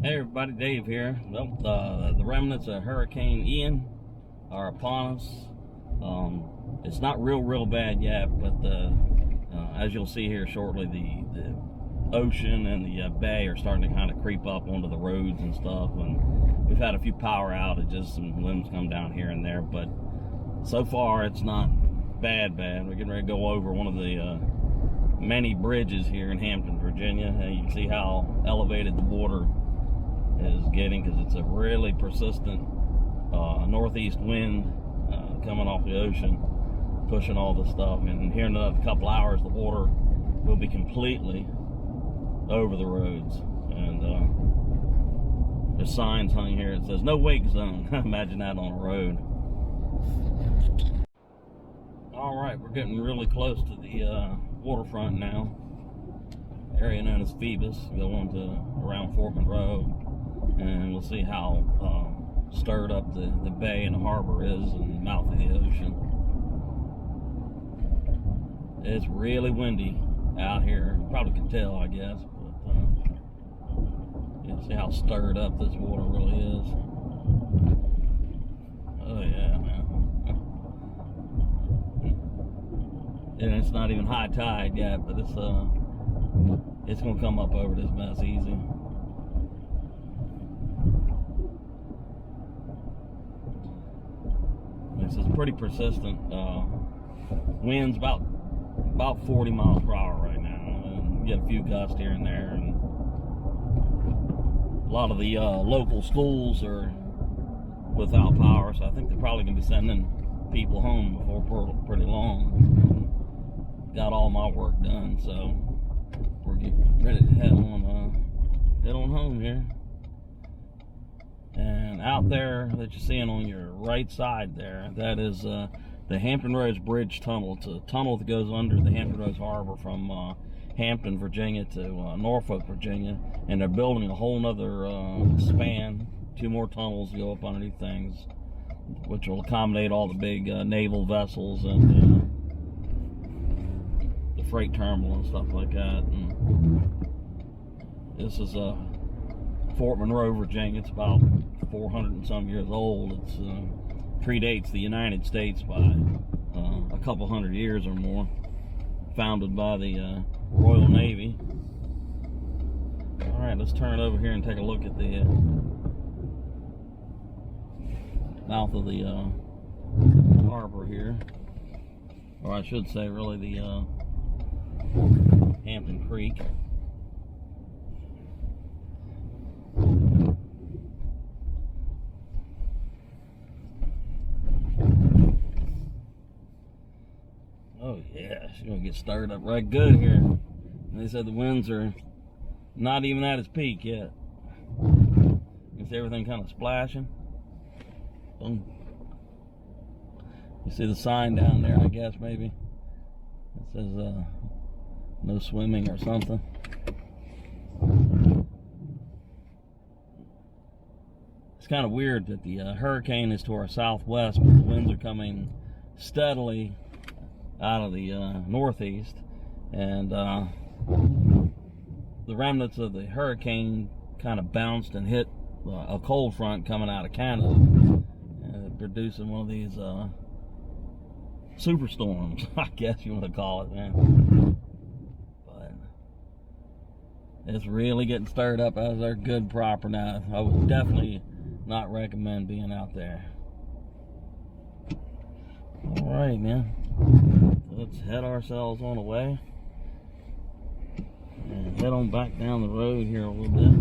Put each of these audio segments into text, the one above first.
Hey everybody, Dave here. Well, the remnants of Hurricane Ian are upon us. It's not real bad yet, but as you'll see here shortly, the ocean and the bay are starting to kind of creep up onto the roads and stuff. And we've had a few power outages, some limbs come down here and there, but so far it's not bad. We're getting ready to go over one of the many bridges here in Hampton, Virginia, and you can see how elevated the water is getting because it's a really persistent northeast wind coming off the ocean, pushing all this stuff. And here in another couple hours, the water will be completely over the roads. And there's signs hung here. It says no wake zone. Imagine that on a road. All right, we're getting really close to the waterfront now. Area known as Phoebus. Go on to around Fort Monroe, and we'll see how stirred up the bay and the harbor is in the mouth of the ocean. It's really windy out here. You probably can tell, I guess, but you can see how stirred up this water really is. Oh yeah, man. And it's not even high tide yet, but it's gonna come up over this mess easy. This is pretty persistent. Winds about 40 miles per hour right now, and you get a few gusts here and there. And a lot of the local schools are without power, so I think they're probably gonna be sending people home before pretty long. Got all my work done, so we're getting ready to head on home here. And out there that you're seeing on your right side there, that is the Hampton Roads Bridge Tunnel. It's a tunnel that goes under the Hampton Roads Harbor from Hampton, Virginia to Norfolk, Virginia. And they're building a whole nother span, 2 more tunnels to go up underneath things, which will accommodate all the big naval vessels and the freight terminal and stuff like that. And this is Fort Monroe, Virginia. It's about 400 and some years old. It's predates the United States by a couple hundred years or more. Founded by the Royal Navy. All right, let's turn over here and take a look at the mouth of the harbor here, or I should say, really the Hampton Creek. Oh yeah, she's gonna get stirred up right good here. And they said the winds are not even at its peak yet. You see everything kind of splashing. Boom. You see the sign down there, I guess, maybe. It says no swimming or something. It's kind of weird that the hurricane is to our southwest, but the winds are coming steadily out of the northeast, and the remnants of the hurricane kind of bounced and hit a cold front coming out of Canada, producing one of these superstorms, I guess you want to call it, man. But it's really getting stirred up as they're good proper now. I would definitely not recommend being out there. All right, man. Let's head ourselves on the way and head on back down the road here a little bit.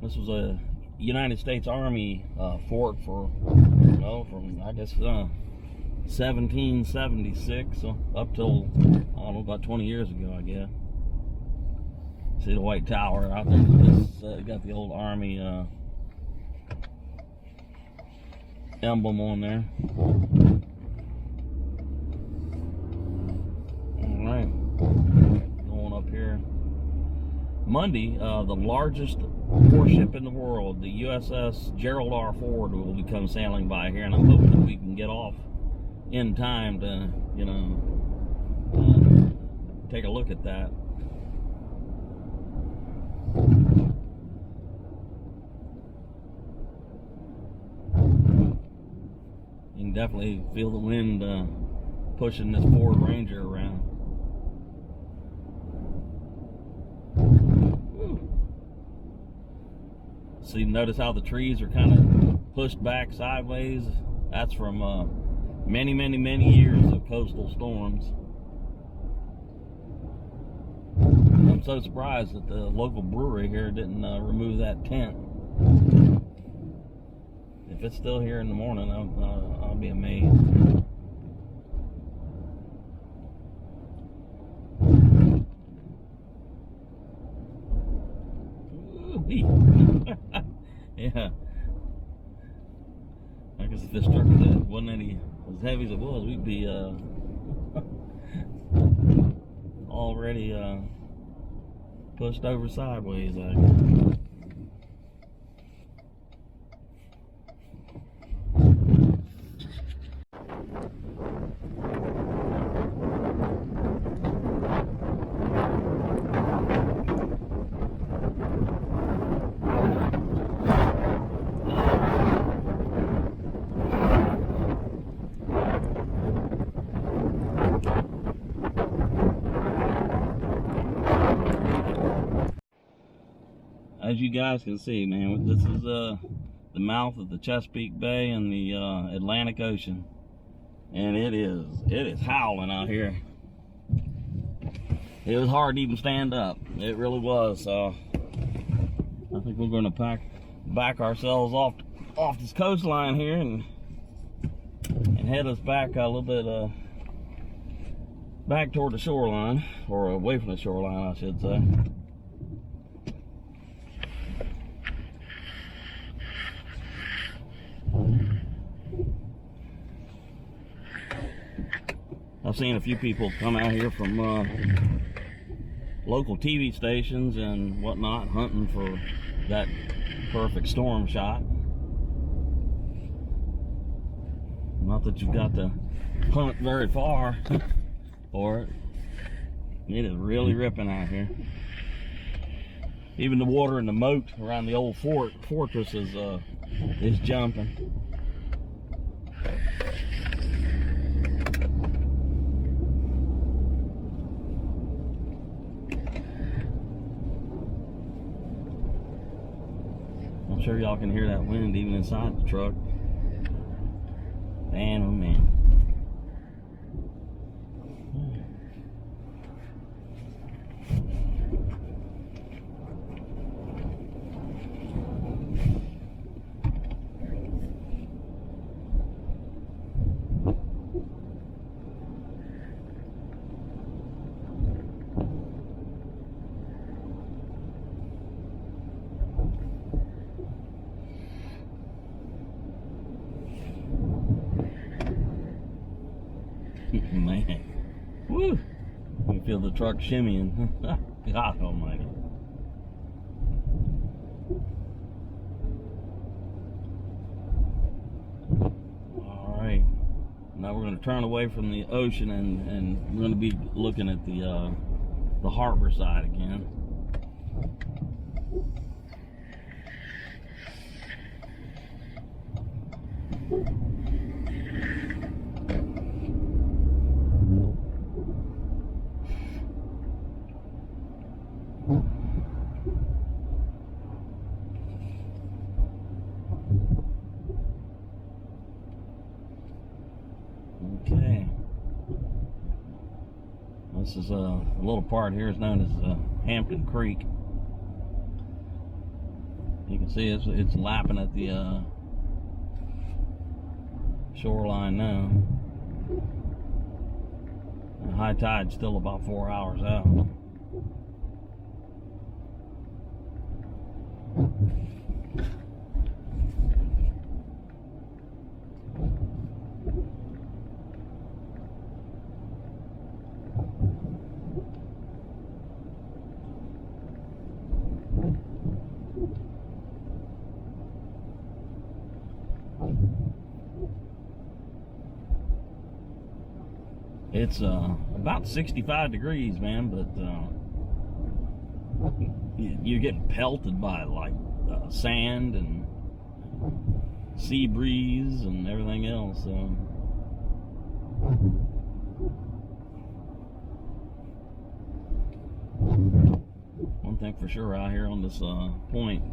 This was a United States Army fort for, well, from I guess 1776 up till, I don't know, about 20 years ago, I guess. See the white tower out there? This got the old Army emblem on there. All right, going up here. Monday, the largest warship in the world, the USS Gerald R. Ford, will be come sailing by here, and I'm hoping that we can get off in time to, you know, take a look at that. You can definitely feel the wind pushing this Ford Ranger around. So you notice how the trees are kind of pushed back sideways. That's from many, many, many years of coastal storms. I'm so surprised that the local brewery here didn't remove that tent. If it's still here in the morning, I'll be amazed. Yeah. I guess if this truck wasn't any as heavy as it was, we'd be already pushed over sideways, I guess. As you guys can see, man, this is the mouth of the Chesapeake Bay and the Atlantic Ocean, and it is howling out here. It was hard to even stand up. It really was. I think we're going to back ourselves off this coastline here and head us back a little bit back toward the shoreline, or away from the shoreline, I should say. I've seen a few people come out here from local TV stations and whatnot, hunting for that perfect storm shot. Not that you've got to hunt very far for it. It is really ripping out here. Even the water in the moat around the old fortress is jumping. I'm sure y'all can hear that wind even inside the truck. Man, oh man. Man, woo! You can feel the truck shimmying. God almighty. Alright, now we're going to turn away from the ocean and we're going to be looking at the harbor side again. Okay, this is a little part here is known as Hampton Creek. You can see it's lapping at the shoreline now. The high tide's still about 4 hours out. It's about 65 degrees, man, but you're getting pelted by like sand and sea breeze and everything else. So one thing for sure out here on this point,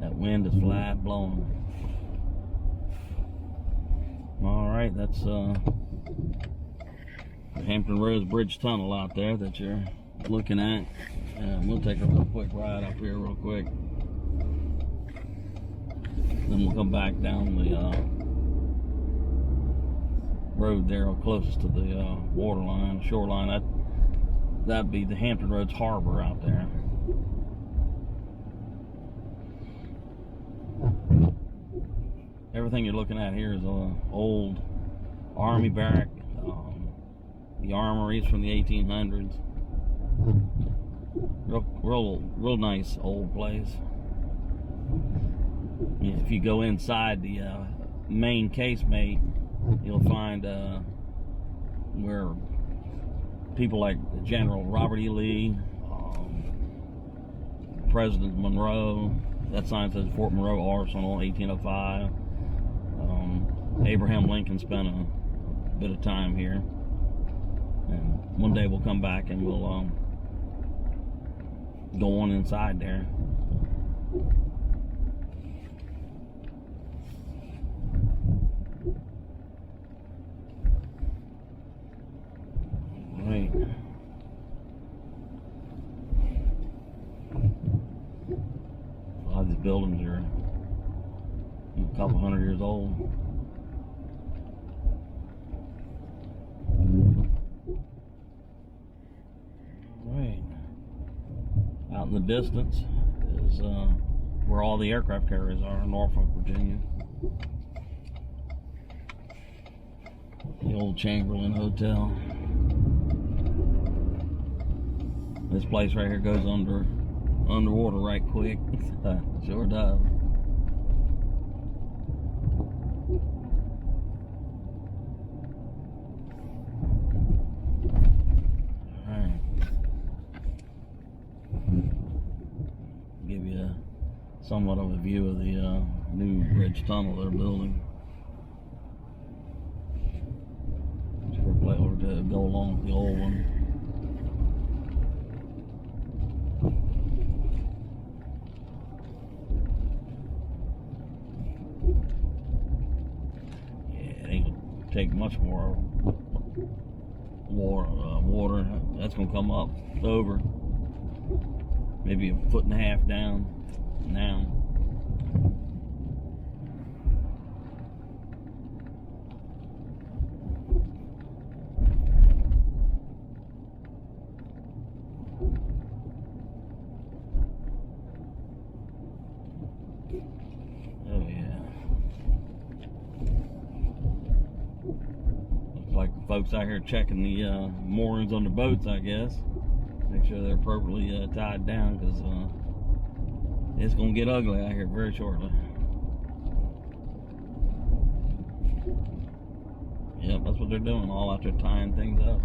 that wind is flat blowing. All right, that's the Hampton Roads Bridge Tunnel out there that you're looking at. We'll take a real quick ride up here real quick. Then we'll come back down the road there closest to the waterline, shoreline. That'd be the Hampton Roads Harbor out there. Everything you're looking at here is an old army barrack. The armories from the 1800s. Real nice old place. If you go inside the main casemate, you'll find where people like General Robert E. Lee, President Monroe, that sign says Fort Monroe Arsenal, 1805. Abraham Lincoln spent a bit of time here. And one day we'll come back and we'll go on inside there. Right. A lot of these buildings are a couple hundred years old. Right. Out in the distance is where all the aircraft carriers are in Norfolk, Virginia. The old Chamberlain Hotel. This place right here goes underwater right quick. Sure does. Alright. Give you somewhat of a view of the new bridge tunnel they're building. Or to go along with the old one. Take much more water. That's gonna come up over maybe a foot and a half down now. Folks out here checking the moorings on the boats, I guess. Make sure they're appropriately tied down, because it's going to get ugly out here very shortly. Yep, that's what they're doing, all out there tying things up.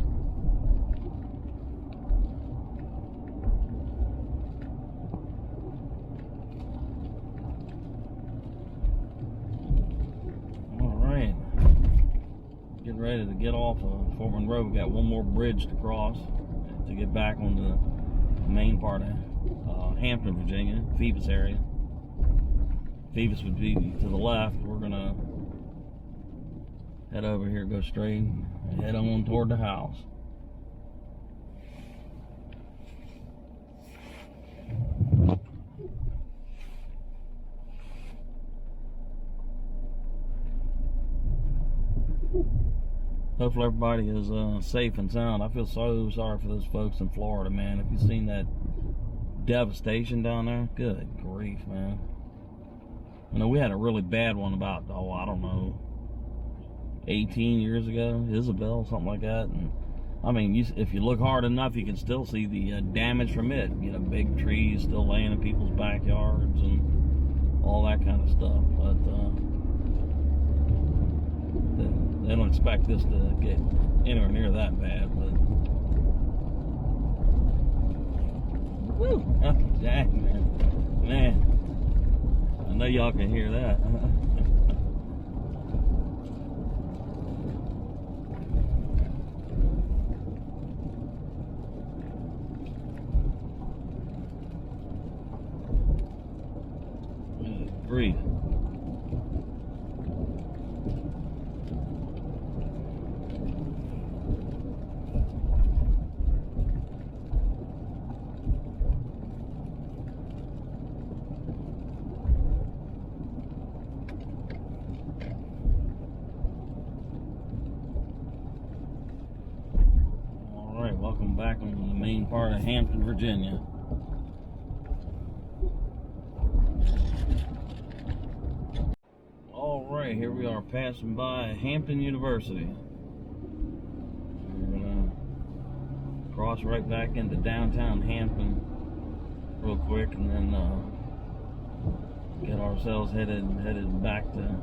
Getting ready to get off of Fort Monroe. We got one more bridge to cross to get back on the main part of Hampton, Virginia, Phoebus area. Phoebus would be to the left. We're gonna head over here, go straight, and head on toward the house. Hopefully everybody is safe and sound. I feel so sorry for those folks in Florida, man. Have you seen that devastation down there? Good grief, man. I know we had a really bad one about, I don't know, 18 years ago, Isabel, something like that. And I mean, if you look hard enough, you can still see the damage from it. You know, big trees still laying in people's backyards and all that kind of stuff. But they don't expect this to get anywhere near that bad, but woo! Oh, dang, man. I know y'all can hear that. Grief. Welcome back on the main part of Hampton, Virginia. Alright, here we are passing by Hampton University. We're gonna cross right back into downtown Hampton real quick and then get ourselves headed back to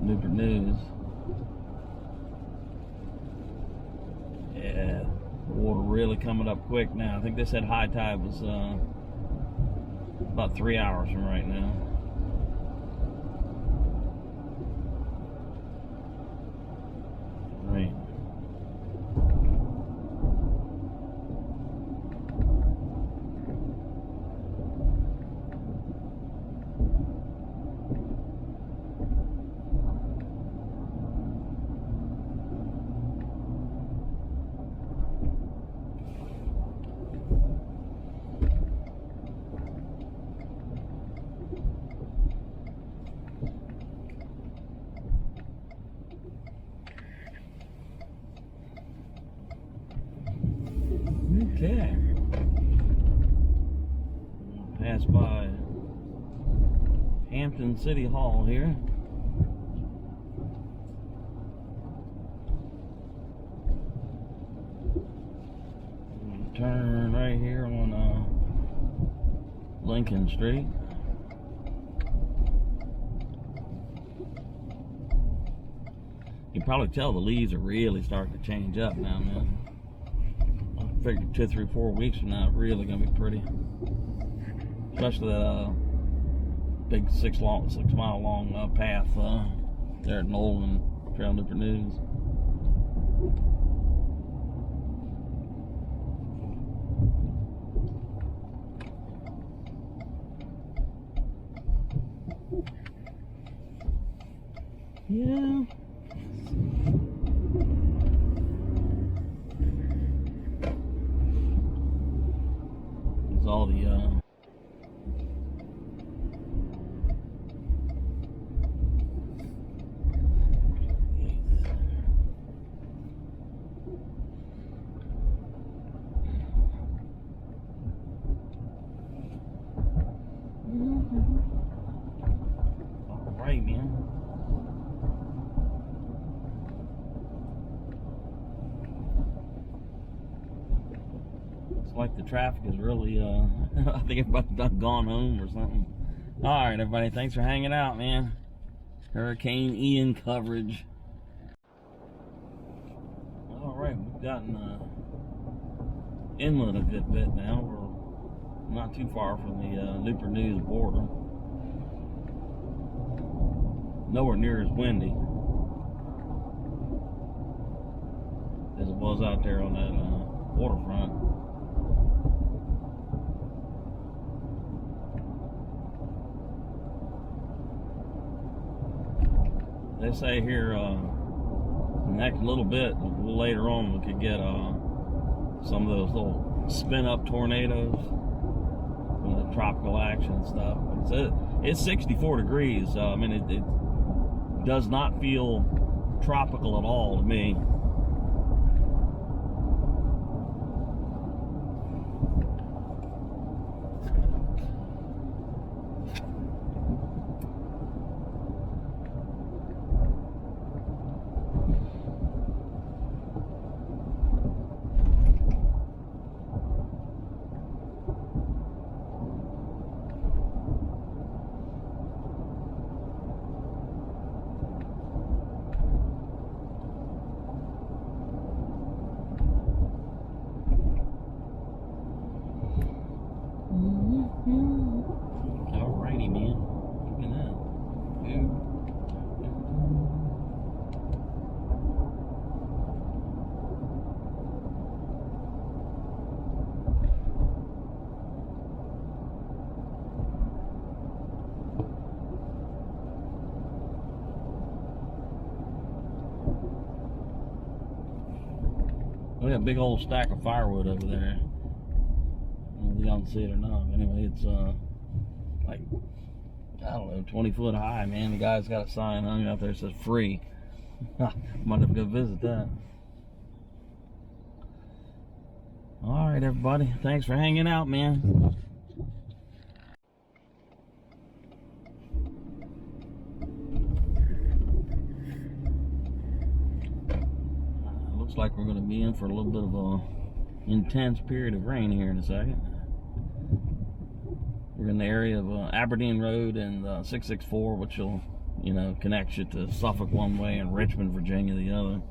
Newport News. Yeah, water really coming up quick now. I think they said high tide was about 3 hours from right now. Right. Okay. Pass by Hampton City Hall here. Turn right here on Lincoln Street. You can probably tell the leaves are really starting to change up now, man. I figured 2, 3, 4 weeks from now, it's really gonna be pretty. Especially that big 6 mile long path there at Nolan Trail Newport News. Yeah. There's all the all right, man. Like the traffic is really I think everybody's done gone home or something. Alright everybody, thanks for hanging out, man. Hurricane Ian coverage. Alright, we've gotten inland a good bit now. We're not too far from the Newport News border. Nowhere near as windy as it was out there on that waterfront. They say here next little bit, a little later on, we could get some of those little spin-up tornadoes from the tropical action and stuff. It's 64 degrees. I mean, it does not feel tropical at all to me. We got a big old stack of firewood over there. I don't know if y'all can see it or not. But anyway, it's like, I don't know, 20 foot high, man. The guy's got a sign hung out there that says free. Might have to go visit that. All right, everybody. Thanks for hanging out, man. Looks like we're going to be in for a little bit of a intense period of rain here in a second. We're in the area of Aberdeen Road and 664, which will, you know, connect you to Suffolk one way and Richmond, Virginia the other.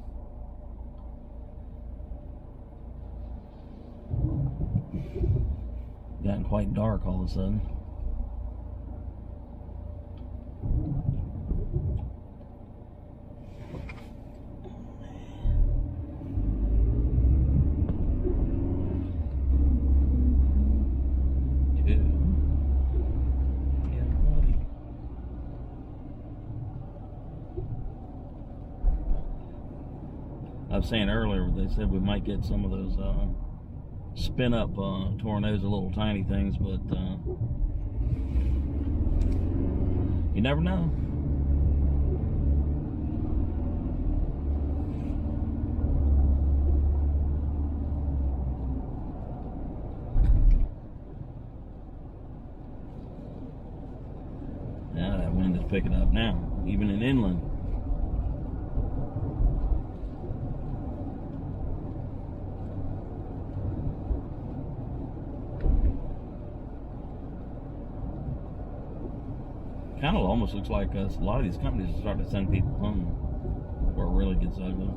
Gotten quite dark all of a sudden. I was saying earlier, they said we might get some of those spin-up tornadoes, the little tiny things, but you never know. Yeah, that wind is picking up now, even in inland. Kind of almost looks like a lot of these companies are starting to send people home before it really gets ugly.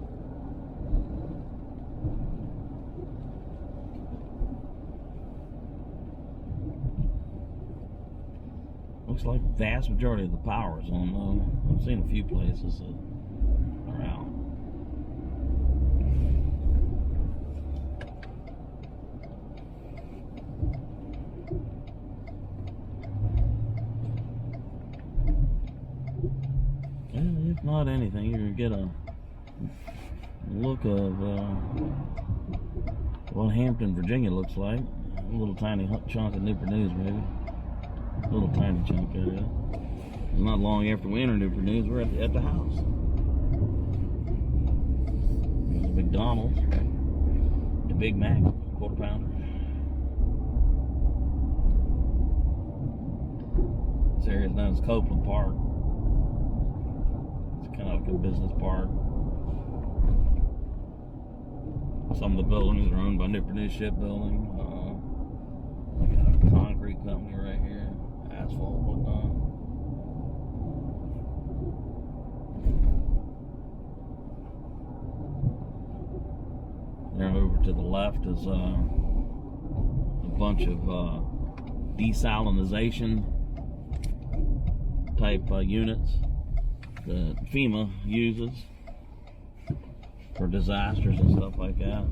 Looks like the vast majority of the power is on though. I've seen a few places that are out. If not anything, you can get a look of what Hampton, Virginia looks like. A little tiny chunk of Newport News, maybe. A little tiny chunk of it. Not long after we enter Newport News, we're at the house. There's a McDonald's, the Big Mac, quarter pounder. This area is known as Copeland Park. Kind of like a business park. Some of the buildings are owned by Newport News Shipbuilding. We got a concrete company right here, asphalt, whatnot. There over to the left is a bunch of desalinization type units that FEMA uses for disasters and stuff like that.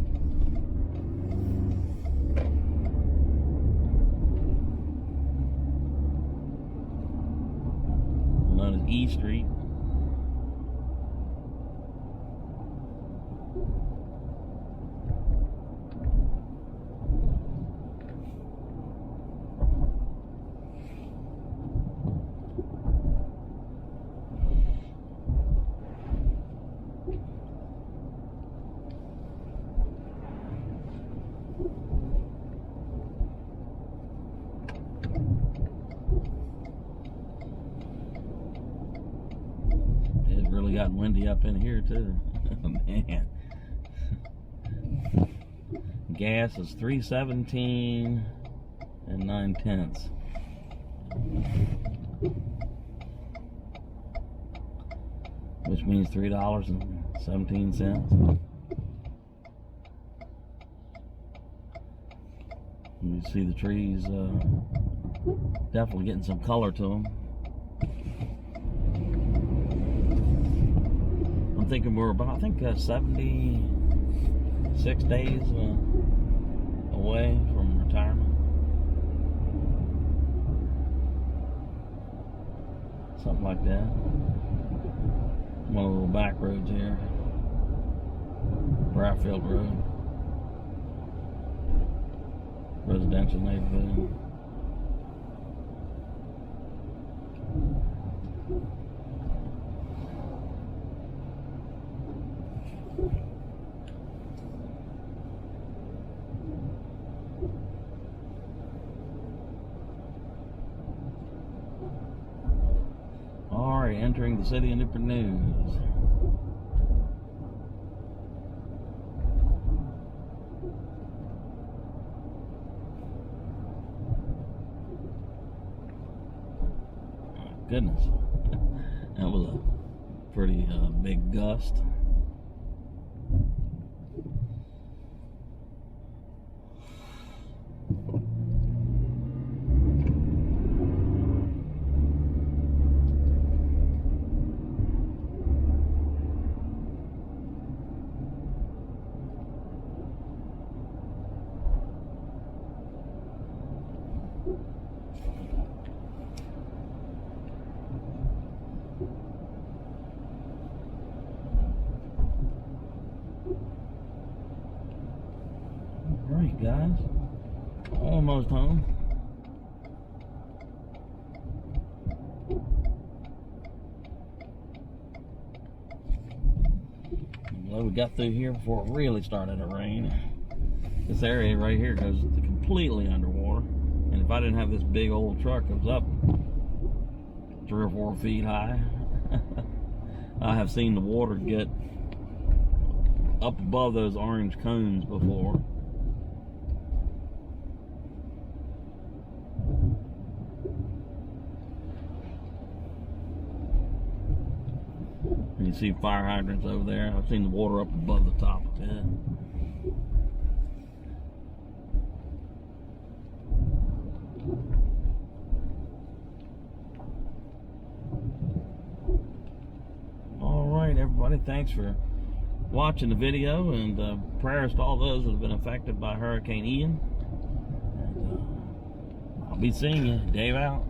Known as E Street. Got windy up in here too. Man, gas is $3.17 and 9/10, which means $3.17. You see the trees definitely getting some color to them. I'm thinking we're about, 76 days away from retirement. Something like that. One of the little back roads here. Bradfield Road. residential neighborhood. Alright, entering the city of Newport News. Goodness, that was a pretty big gust. Alright guys, almost home. Well, we got through here before it really started to rain. This area right here goes completely underwater, and if I didn't have this big old truck that was up 3 or 4 feet high, I have seen the water get up above those orange cones before. You see fire hydrants over there. I've seen the water up above the top of it. Alright everybody, thanks for watching the video, and prayers to all those that have been affected by Hurricane Ian. And, I'll be seeing you. Dave out.